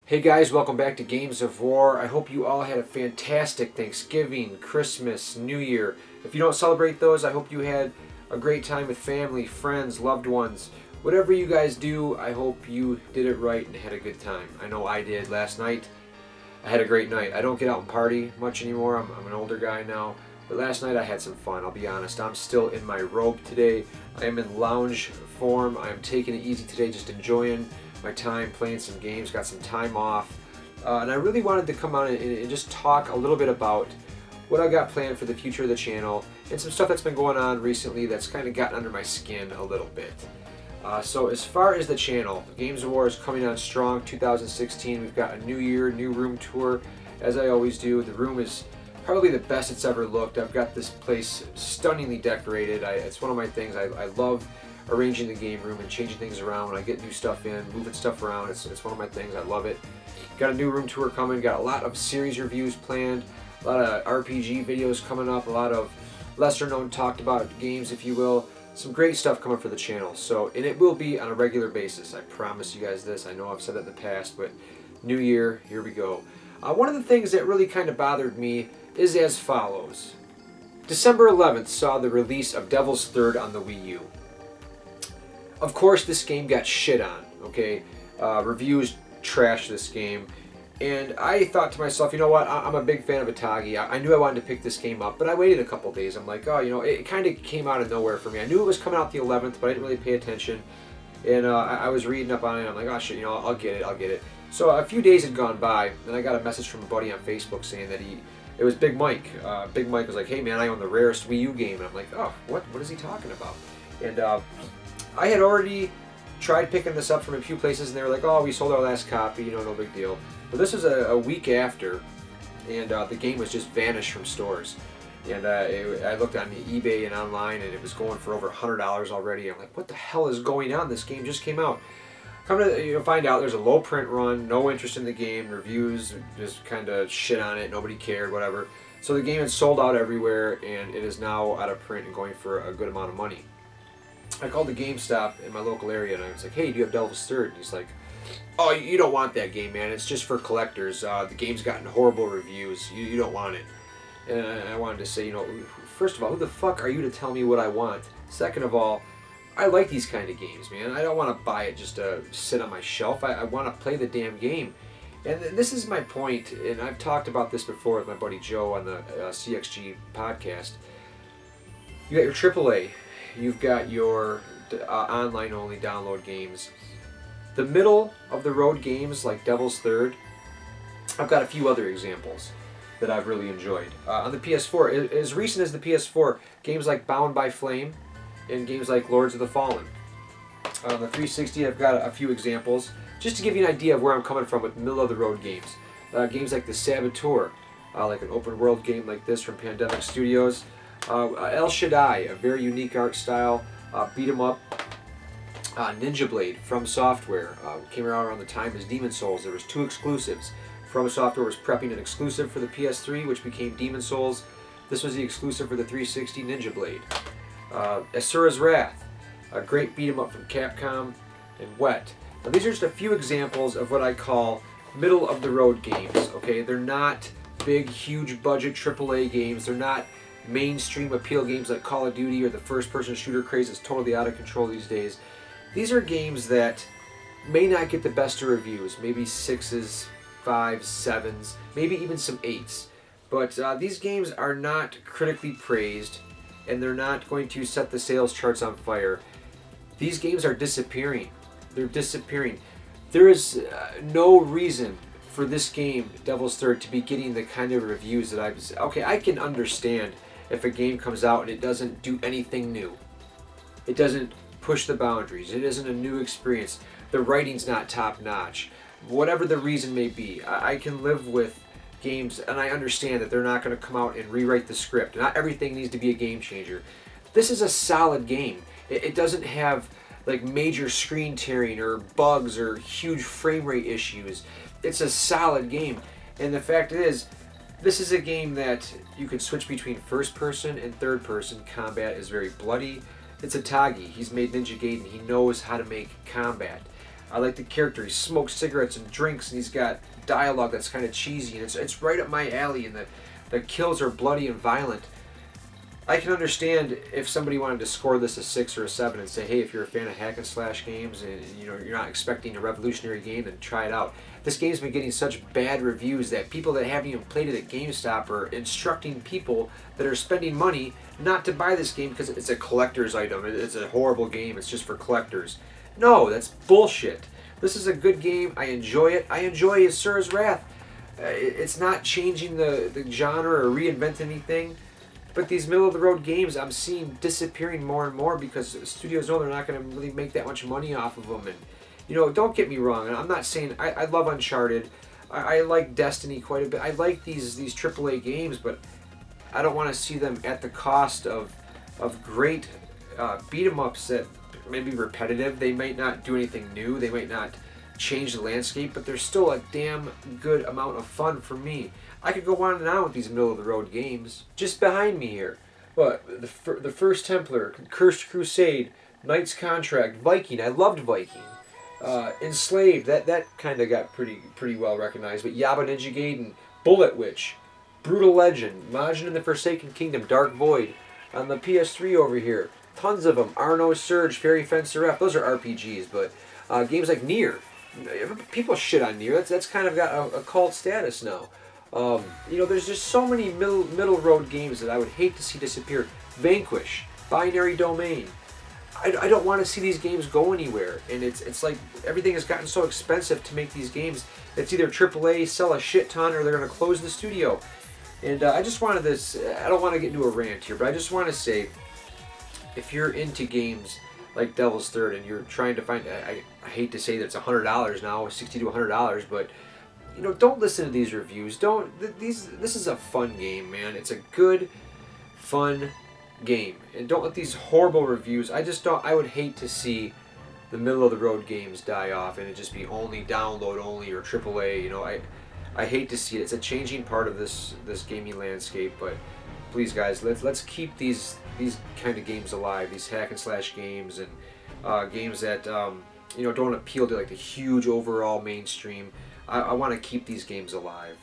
Hey guys, welcome back to Games of War. I hope you all had a fantastic Thanksgiving, Christmas, New Year. If you don't celebrate those, I hope you had a great time with family, friends, loved ones. Whatever you guys do, I hope you did it right and had a good time. I know I did last night. I had a great night. I don't get out and party much anymore. I'm an older guy now. But last night I had some fun, I'll be honest. I'm still in my robe today. I am in lounge form. I'm taking it easy today, just enjoying my time playing some games, got some time off. And I really wanted to come on and just talk a little bit about what I got planned for the future of the channel and some stuff that's been going on recently that's kind of gotten under my skin a little bit. So as far as the channel, Games of War is coming on strong 2016. We've got a new year, new room tour, as I always do. The room is probably the best it's ever looked. I've got this place stunningly decorated. It's one of my things. I love arranging the game room and changing things around when I get new stuff in, moving stuff around. It's one of my things. I love it. Got a new room tour coming. Got a lot of series reviews planned. A lot of RPG videos coming up. A lot of lesser known talked about games, if you will. Some great stuff coming for the channel. So, and it will be on a regular basis. I promise you guys this. I know I've said it in the past, but new year, here we go. One of the things that really kind of bothered me is as follows. December 11th saw the release of Devil's Third on the Wii U. Of course, this game got shit on, okay? Reviews trashed this game. And I thought to myself, you know what, I'm a big fan of Atagi. I knew I wanted to pick this game up, but I waited a couple days. I'm like, oh, you know, it kind of came out of nowhere for me. I knew it was coming out the 11th, but I didn't really pay attention. And I was reading up on it, I'm like, oh shit, you know, I'll get it. So a few days had gone by, and I got a message from a buddy on Facebook saying that it was Big Mike. Big Mike was like, hey man, I own the rarest Wii U game. And I'm like, oh, what is he talking about? And I had already tried picking this up from a few places, and they were like, oh, we sold our last copy, you know, no big deal. But this was a week after, and the game was just vanished from stores. And I looked on eBay and online, and it was going for over $100 already. I'm like, what the hell is going on? This game just came out. Come to find out, there's a low print run, no interest in the game, reviews just kind of shit on it, nobody cared, whatever. So the game is sold out everywhere, and it is now out of print and going for a good amount of money. I called the GameStop in my local area, and I was like, hey, do you have Devil's Third? And he's like, oh, you don't want that game, man. It's just for collectors. The game's gotten horrible reviews. You don't want it. And I wanted to say, you know, first of all, who the fuck are you to tell me what I want? Second of all, I like these kind of games, man. I don't want to buy it just to sit on my shelf. I want to play the damn game. And this is my point, and I've talked about this before with my buddy Joe on the CXG podcast. You got your AAA. You've got your online-only download games. The middle-of-the-road games like Devil's Third, I've got a few other examples that I've really enjoyed. On the PS4, as recent as the PS4, games like Bound by Flame and games like Lords of the Fallen. On the 360, I've got a few examples, just to give you an idea of where I'm coming from with middle-of-the-road games. Games like The Saboteur, like an open-world game like this from Pandemic Studios. El Shaddai, a very unique art style, beat 'em up. Ninja Blade from Software came around the time as Demon Souls. There was two exclusives. From Software was prepping an exclusive for the PS3, which became Demon Souls. This was the exclusive for the 360, Ninja Blade. Asura's Wrath, a great beat 'em up from Capcom, and Wet. Now, these are just a few examples of what I call middle-of-the-road games. Okay, they're not big, huge budget AAA games. They're not mainstream appeal games like Call of Duty or the first-person shooter craze that's totally out of control these days. These are games that may not get the best of reviews, maybe 6s, 5s, 7s, maybe even some 8s. But these games are not critically praised, and they're not going to set the sales charts on fire. These games are disappearing. They're disappearing. There is no reason for this game, Devil's Third, to be getting the kind of reviews that I've... Okay, I can understand if a game comes out and it doesn't do anything new. It doesn't push the boundaries. It isn't a new experience. The writing's not top-notch. Whatever the reason may be, I can live with games, and I understand that they're not going to come out and rewrite the script. Not everything needs to be a game changer. This is a solid game. It doesn't have like major screen tearing or bugs or huge frame rate issues. It's a solid game, and the fact is, this is a game that you can switch between first person and third person. Combat is very bloody. It's Atagi. He's made Ninja Gaiden. He knows how to make combat. I like the character. He smokes cigarettes and drinks, and he's got dialogue that's kind of cheesy, and it's right up my alley, and the kills are bloody and violent. I can understand if somebody wanted to score this a 6 or a 7 and say, hey, if you're a fan of hack and slash games and you're not expecting a revolutionary game, then try it out. This game's been getting such bad reviews that people that haven't even played it at GameStop are instructing people that are spending money not to buy this game because it's a collector's item. It's a horrible game. It's just for collectors. No, that's bullshit. This is a good game. I enjoy it. I enjoy Asura's Wrath. It's not changing the genre or reinventing anything. But these middle-of-the-road games I'm seeing disappearing more and more because studios know they're not going to really make that much money off of them. And, don't get me wrong. I'm not saying... I love Uncharted. I like Destiny quite a bit. I like these AAA games, but I don't want to see them at the cost of great beat-em-ups that may be repetitive. They might not do anything new. They might not change the landscape, but they're still a damn good amount of fun for me. I could go on and on with these middle-of-the-road games. Just behind me here, but the First Templar, Cursed Crusade, Knight's Contract, Viking. I loved Viking. Enslaved. That kind of got pretty well recognized. But Yaba Ninja Gaiden, Bullet Witch, Brutal Legend, Majin and the Forsaken Kingdom, Dark Void. On the PS3 over here, tons of them. Arno Surge, Fairy Fencer F. Those are RPGs, but games like Nier. People shit on Nier. That's kind of got a cult status now. There's just so many middle road games that I would hate to see disappear. Vanquish, Binary Domain. I don't want to see these games go anywhere, and it's like everything has gotten so expensive to make these games. It's either AAA, sell a shit ton, or they're going to close the studio. And I just wanted this. I don't want to get into a rant here, but I just want to say, if you're into games like Devil's Third and you're trying to find, I hate to say that it's $100 now, $60 to $100, but don't listen to these reviews. This is a fun game, man. It's a good, fun game. And don't let these horrible reviews, I would hate to see the middle of the road games die off and it just be only download only or AAA. I hate to see it. It's a changing part of this gaming landscape, but please guys, let's keep these kind of games alive, these hack and slash games and games that don't appeal to like the huge overall mainstream. I want to keep these games alive.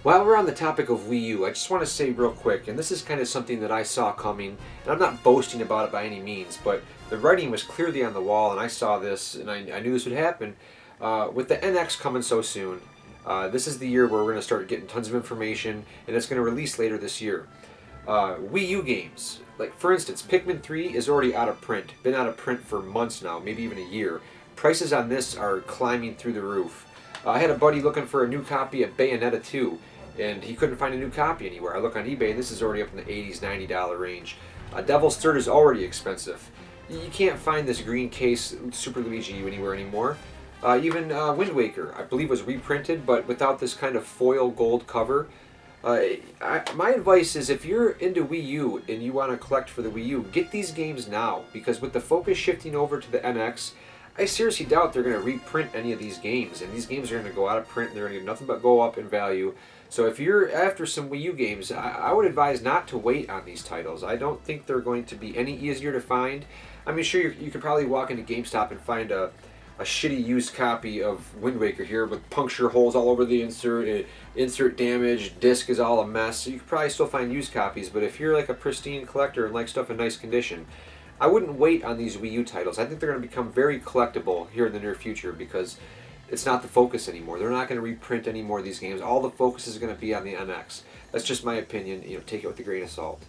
While we're on the topic of Wii U, I just want to say real quick, and this is kind of something that I saw coming, and I'm not boasting about it by any means, but the writing was clearly on the wall, and I saw this, and I knew this would happen. With the NX coming so soon, this is the year where we're going to start getting tons of information, and it's going to release later this year. Wii U games, like for instance, Pikmin 3 is already out of print. Been out of print for months now, maybe even a year. Prices on this are climbing through the roof. I had a buddy looking for a new copy of Bayonetta 2, and he couldn't find a new copy anywhere. I look on eBay, and this is already up in the $80s, $90 range. Devil's Third is already expensive. You can't find this green case Super Luigi U anywhere anymore. Even Wind Waker, I believe, was reprinted, but without this kind of foil gold cover. My advice is if you're into Wii U and you want to collect for the Wii U, get these games now, because with the focus shifting over to the NX, I seriously doubt they're going to reprint any of these games, and these games are going to go out of print and they're going to do nothing but go up in value. So if you're after some Wii U games, I would advise not to wait on these titles. I don't think they're going to be any easier to find. I mean, sure, you could probably walk into GameStop and find a shitty used copy of Wind Waker here with puncture holes all over the insert, insert damage, disc is all a mess. So you could probably still find used copies, but if you're like a pristine collector and like stuff in nice condition, I wouldn't wait on these Wii U titles. I think they're going to become very collectible here in the near future because it's not the focus anymore. They're not going to reprint any more of these games. All the focus is going to be on the NX. That's just my opinion. Take it with a grain of salt.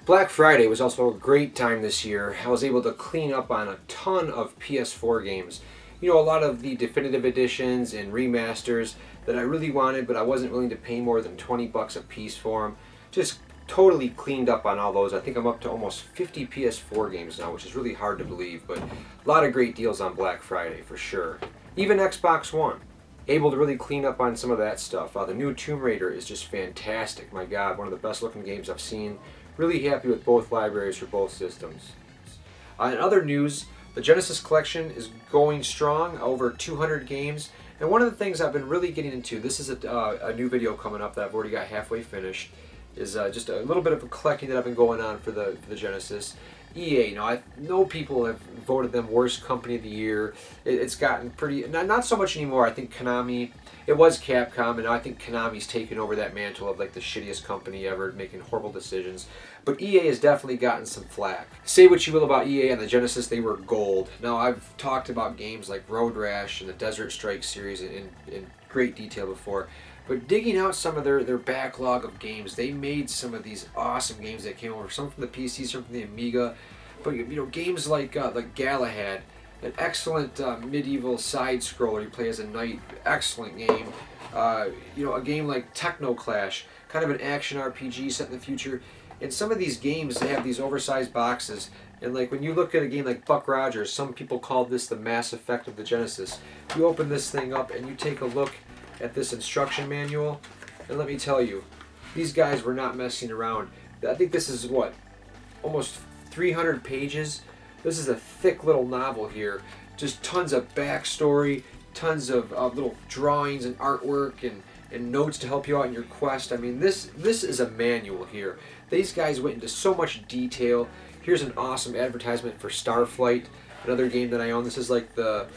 Black Friday was also a great time this year. I was able to clean up on a ton of PS4 games. A lot of the definitive editions and remasters that I really wanted, but I wasn't willing to pay more than $20 a piece for them. Just totally cleaned up on all those. I think I'm up to almost 50 PS4 games now, which is really hard to believe, but a lot of great deals on Black Friday for sure. Even Xbox One, able to really clean up on some of that stuff. The new Tomb Raider is just fantastic. My God, one of the best looking games I've seen. Really happy with both libraries for both systems. In other news, the Genesis collection is going strong, over 200 games. And one of the things I've been really getting into, this is a new video coming up that I've already got halfway finished, is just a little bit of collecting that I've been going on for the Genesis. EA. Now I know people have voted them worst company of the year. It's gotten pretty, not so much anymore. I think Konami, it was Capcom, and now I think Konami's taken over that mantle of like the shittiest company ever, making horrible decisions. But EA has definitely gotten some flack. Say what you will about EA on the Genesis, they were gold. Now I've talked about games like Road Rash and the Desert Strike series in great detail before. But digging out some of their backlog of games, they made some of these awesome games that came over. Some from the PC, some from the Amiga. But you know, games like Galahad, an excellent medieval side scroller you play as a knight, excellent game. You know, a game like Techno Clash, kind of an action RPG set in the future. And some of these games, they have these oversized boxes. And like when you look at a game like Buck Rogers, some people call this the Mass Effect of the Genesis. You open this thing up and you take a look at this instruction manual, and let me tell you, these guys were not messing around. I think this is what, almost 300 pages. This is a thick little novel here. Just tons of backstory, tons of little drawings and artwork and notes to help you out in your quest. I mean, this is a manual here. These guys went into so much detail. Here's an awesome advertisement for Starflight, another game that I own. This is like the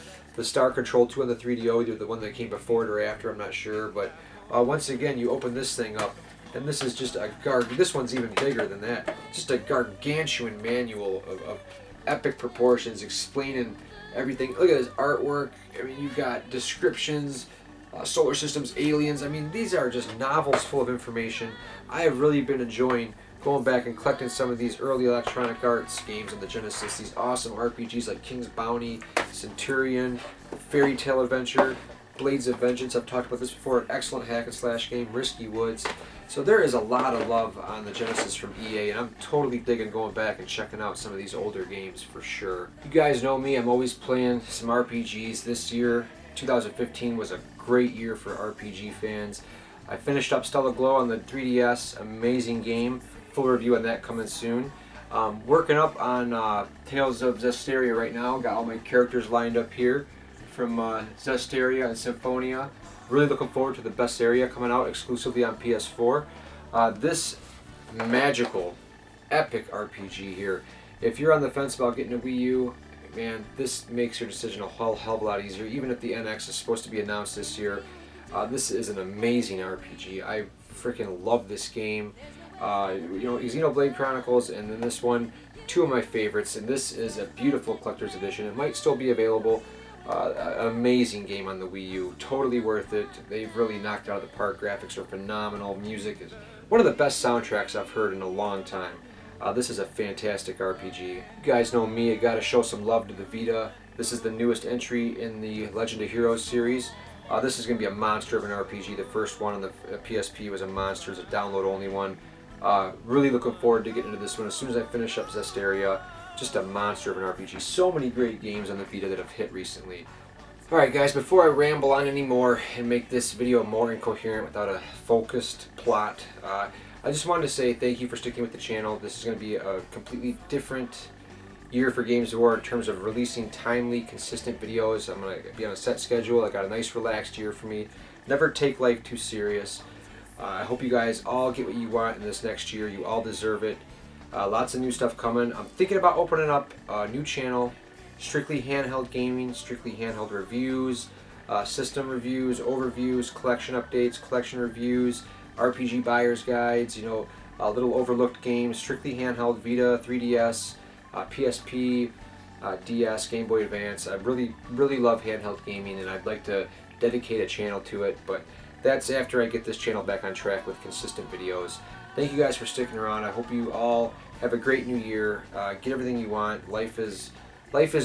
Star Control 2 on the 3DO, either the one that came before it or after, I'm not sure. But once again, you open this thing up, and this is just a this one's even bigger than that. Just a gargantuan manual of epic proportions explaining everything. Look at this artwork. I mean, you've got descriptions, solar systems, aliens. I mean, these are just novels full of information. I have really been enjoying going back and collecting some of these early Electronic Arts games on the Genesis, these awesome RPGs like King's Bounty, Centurion, Fairy Tale Adventure, Blades of Vengeance. I've talked about this before, an excellent hack and slash game, Risky Woods. So there is a lot of love on the Genesis from EA, and I'm totally digging going back and checking out some of these older games for sure. You guys know me, I'm always playing some RPGs. This year, 2015, was a great year for RPG fans. I finished up Stellar Glow on the 3DS, amazing game. Full review on that coming soon. Working up on Tales of Zestiria right now. Got all my characters lined up here from Zestiria and Symphonia. Really looking forward to the best area coming out exclusively on PS4. This magical, epic RPG here. If you're on the fence about getting a Wii U, man, this makes your decision a hell of a lot easier. Even if the NX is supposed to be announced this year, this is an amazing RPG. I freaking love this game. You know, Xenoblade Chronicles, and then this one, two of my favorites, and this is a beautiful collector's edition. It might still be available. An amazing game on the Wii U, totally worth it. They've really knocked it out of the park. Graphics are phenomenal. Music is one of the best soundtracks I've heard in a long time. This is a fantastic RPG. You guys know me, I gotta show some love to the Vita. This is the newest entry in the Legend of Heroes series. This is going to be a monster of an RPG. The first one on the PSP was a monster, it's a download only one. Really looking forward to getting into this one as soon as I finish up Zestiria. Just a monster of an RPG. So many great games on the Vita that have hit recently. Alright guys, before I ramble on anymore and make this video more incoherent without a focused plot, I just wanted to say thank you for sticking with the channel. This is going to be a completely different year for Games of War in terms of releasing timely, consistent videos. I'm going to be on a set schedule. I got a nice relaxed year for me. Never take life too serious. I hope you guys all get what you want in this next year. You all deserve it. Lots of new stuff coming. I'm thinking about opening up a new channel, strictly handheld gaming, strictly handheld reviews, system reviews, overviews, collection updates, collection reviews, RPG buyer's guides, you know, little overlooked games, strictly handheld, Vita, 3DS, PSP, DS, Game Boy Advance. I really love handheld gaming, and I'd like to dedicate a channel to it, but that's after I get this channel back on track with consistent videos. Thank you guys for sticking around. I hope you all have a great new year. Get everything you want. Life is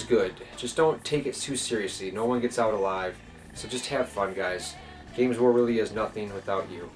good. Just don't take it too seriously. No one gets out alive. So just have fun, guys. Games War really is nothing without you.